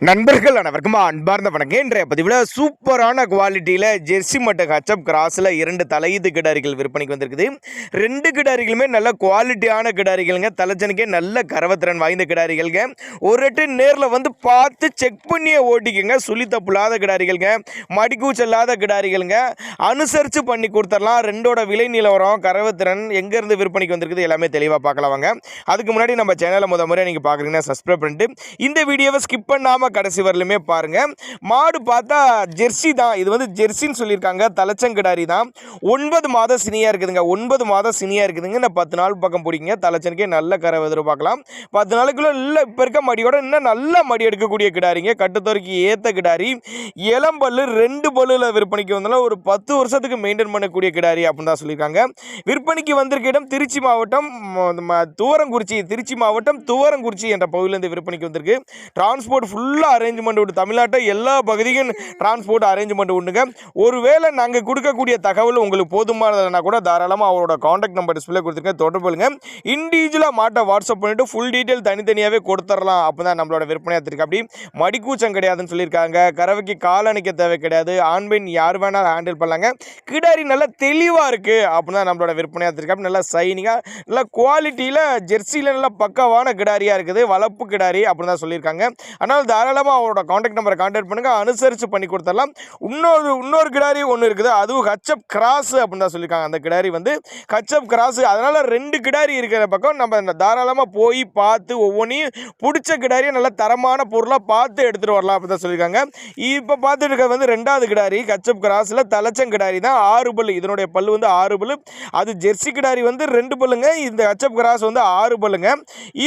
நண்பர்கள் அனைவருக்கும் அன்பார்ந்த வணக்கம். இன்றைய பதிவில் சூப்பரான குவாலிட்டியில் ஜெர்சி மற்றும் ஹச்சப் கிராஸில் 2 தலையீத்து கிடாரிகள் விற்பனைக்கு வந்திருக்குது. 2 கிடாரிகளுமே நல்ல குவாலிட்டியான கிடாரிகள்ங்க. தலைச்சனுக்கே நல்ல கரவத்திறன் வாய்ந்த கிடாரிகள்ங்க. ஒரு நேரில் வந்து பார்த்து செக் பண்ணியே ஓட்டிக்குங்க. சுழி தப்புலாத கிடாரிகள்ங்க, மடிக்கூச்சல்லாத கிடாரிகள்ங்க. அனுசரித்து பண்ணி கொடுத்துடலாம். 2ஓட விலை நிலவரம், கரவத்திறன், எங்கேருந்து விற்பனைக்கு வந்திருக்குது எல்லாமே தெளிவாக பார்க்கலாம் வாங்க. அதுக்கு முன்னாடி நம்ம சேனலை முறை நீங்கள் பார்க்குறீங்கன்னா சப்ஸ்கிரைப் பண்ணிட்டு இந்த வீடியோவை ஸ்கிப் பண்ணாமல் கடைசி வரலுமே பாருங்க. மாடு பார்த்தா ஜெர்சி தான். இது வந்து ஜெர்சின்னு சொல்லியிருக்காங்க. தலைச்சங்கிடாரி தான். 9 மாதம் சினியா இருக்குதுங்க. 9 மாதம் சினியா இருக்குதுங்க. இந்த 10 நாள் பக்கம் பிடிக்குங்க. தலைச்சனுக்கே நல்ல கரை எதிர்பார்க்கலாம். 10 நாளுக்குள்ள இல்லை இப்போ இருக்க மடியோட இன்னும் நல்ல மடி எடுக்கக்கூடிய கிடாரிங்க. கட்டுத்தொரைக்கு ஏற்ற கிடாரி. இளம்பல்லு 2 பல்லுல விற்பனைக்கு வந்தாலும் ஒரு 10 வருஷத்துக்கு மெயின்டைன் பண்ணக்கூடிய கிடாரி அப்படின்னு தான் சொல்லியிருக்காங்க. விற்பனைக்கு வந்திருக்க இடம் திருச்சி மாவட்டம் துவரங்குறிச்சி. திருச்சி மாவட்டம் துவரங்குறிச்சி என்ற பகுதியிலிருந்து விற்பனைக்கு வந்திருக்கு. டிரான்ஸ்போர்ட் ஃபுல்லாக அரேஞ்ச்மெண்ட் உண்டு. தமிழ்நாட்டை எல்லா பகுதிக்கும் டிரான்ஸ்போர்ட் அரேஞ்ச்மெண்ட் உண்டுங்க. ஒருவேளை நாங்கள் கொடுக்கக்கூடிய தகவல் உங்களுக்கு போதுமானதுனா கூட தாராளமாக அவரோட காண்டாக்ட் நம்பர் டிஸ்பிளே கொடுத்துருக்கேன், தொடர்பு கொள்ளுங்க. இண்டிவிஜுவலாக மாட்டை வாட்ஸ்அப் பண்ணிட்டு ஃபுல் டீட்டெயில் தனித்தனியாகவே கொடுத்துடலாம். அப்போ தான் நம்மளோட விற்பனையாக இருக்கு. அப்படி மடிக்கூச்சம் கிடையாதுன்னு சொல்லியிருக்காங்க. கறவைக்கு கால் அணைக்க தேவை கிடையாது. ஆண் பெண் யார் வேணாலும் ஹேண்டில் பண்ணலாங்க. கிடாரி நல்லா தெளிவாக இருக்குது அப்படின்னு தான் நம்மளோட விற்பனையாக இருக்கு. அப்படி நல்லா சைனிங்காக நல்லா குவாலிட்டியில் ஜெர்சியில் நல்லா பக்கவான கிடாரியாக இருக்குது. வளர்ப்பு கிடாரி அப்படின்னு தான் சொல்லியிருக்காங்க. அதனால் தாராளமாக அவரோட காண்டாக்ட் நம்பரை கான்டாக்ட் பண்ணுங்கள். அனுசரித்து பண்ணி கொடுத்துடலாம். இன்னொரு கிடாரி ஒன்று இருக்குது. அதுவும் ஹச்சப் கிராஸ் அப்படின்னு தான் சொல்லியிருக்காங்க. அந்த கிடாரி வந்து ஹச்சப் கிராஸ். அதனால் 2 கிடாரி இருக்கிற பக்கம் நம்ம தாராளமாக போய் பார்த்து ஒவ்வொன்றையும் பிடிச்ச கிடாரியை நல்ல தரமான பொருளாக பார்த்து எடுத்துகிட்டு வரலாம் அப்படின்னு தான் சொல்லியிருக்காங்க. இப்போ பார்த்துட்டு இருக்கிறது வந்து 2வது கிடாரி ஹச்சப் கிராஸில் தலைச்சங்கிடாரி தான். 6 பல்லு. இதனுடைய பல்லு வந்து 6 பல்லு. அது ஜெர்சி கிடாரி வந்து 2 பல்லுங்க. இந்த ஹச்சப் கிராஸ் வந்து 6 பல்லுங்க.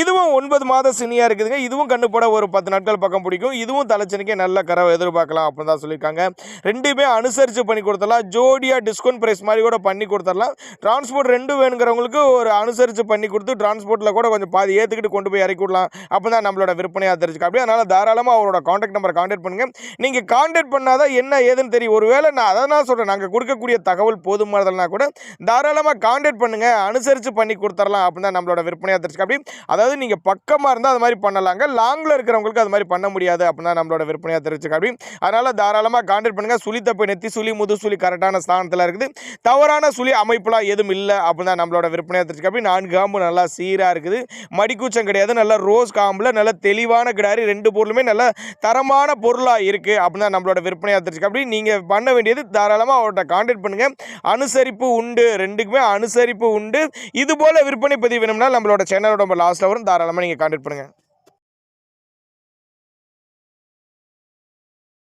இதுவும் 9 மாதம் சினியாக இருக்குதுங்க. இதுவும் கண்ணு போட ஒரு 10 நாட்கள் பக்கம் பிடிக்கும். இதுவும் தலைச்சனுக்கே நல்ல கறவை எதிர்பார்க்கலாம் அப்படின்னு தான் சொல்லியிருக்காங்க. 2மே அனுசரித்து பண்ணி கொடுத்துடலாம். ஜோடியாக டிஸ்கவுண்ட் ப்ரைஸ் மாதிரி கூட பண்ணி கொடுத்துடலாம். டிரான்ஸ்போர்ட் 2 வேணுங்கிறவங்களுக்கு ஒரு அனுசரித்து பண்ணி கொடுத்து டிரான்ஸ்போர்ட்டில் கூட கொஞ்சம் பாதி ஏற்றுக்கிட்டு கொண்டு போய் இறக்கி விடலாம். அப்போ தான் நம்மளோட விற்பனையாக தெரிஞ்சுக்க. அப்படியே அதனால் தாராளமாக அவரோட காண்டாக்ட் நம்பரை கான்டாக்ட் பண்ணுங்கள். நீங்கள் கான்டாக்ட் பண்ணாதான் என்ன ஏதுன்னு தெரியும். ஒருவேளை நான் அதை தான் சொல்கிறேன், நாங்கள் கொடுக்கக்கூடிய தகவல் போதுமானதுனா கூட தாராளமாக கான்டாக்ட் பண்ணுங்கள். அனுசரித்து பண்ணி கொடுத்துடலாம் அப்படின்னு தான் நம்மளோட விற்பனையாக தெரிஞ்சுக்க. அப்படி அதாவது நீங்கள் பக்கமாக இருந்தால் அது மாதிரி பண்ணலாங்க. லாங்கில் இருக்கிறவங்களுக்கு அது மாதிரி பண்ண முடியாது அப்படின்னா நம்மளோட விற்பனையாக தெரிவிச்சுக்க. அப்படி அதனால் தாராளமாக கான்டாக்ட் பண்ணுங்கள். சுழி தப்பு நெத்தி சுழி முது சுழி கரெக்டான ஸ்தானத்தில் இருக்குது. தவறான சுழி அமைப்புலாம் எதுவும் இல்லை அப்படின்னா நம்மளோட விற்பனையாக தெரிவிச்சுக்க. அப்படி 4 காம்பு நல்லா சீராக இருக்குது. மடிக்கூச்சம் கிடையாது. நல்லா ரோஸ் காம்பில் நல்ல தெளிவான கிடாரி. 2 பொருளுமே நல்ல தரமான பொருளாக இருக்குது அப்படின்னா நம்மளோட விற்பனையாக தெரிவிச்சுக்க. அப்படி நீங்கள் பண்ண வேண்டியது தாராளமாக அவர்கிட்ட கான்டாக்ட் பண்ணுங்கள். அனுசரிப்பு உண்டு. 2க்குமே அனுசரிப்பு உண்டு. இதுபோல் விற்பனை பதிவு வேணும்னா நம்மளோட சேனலோட லாஸ்ட்டில் வரும். தாராளமாக நீங்கள் கான்டாக்ட் பண்ணுங்கள்.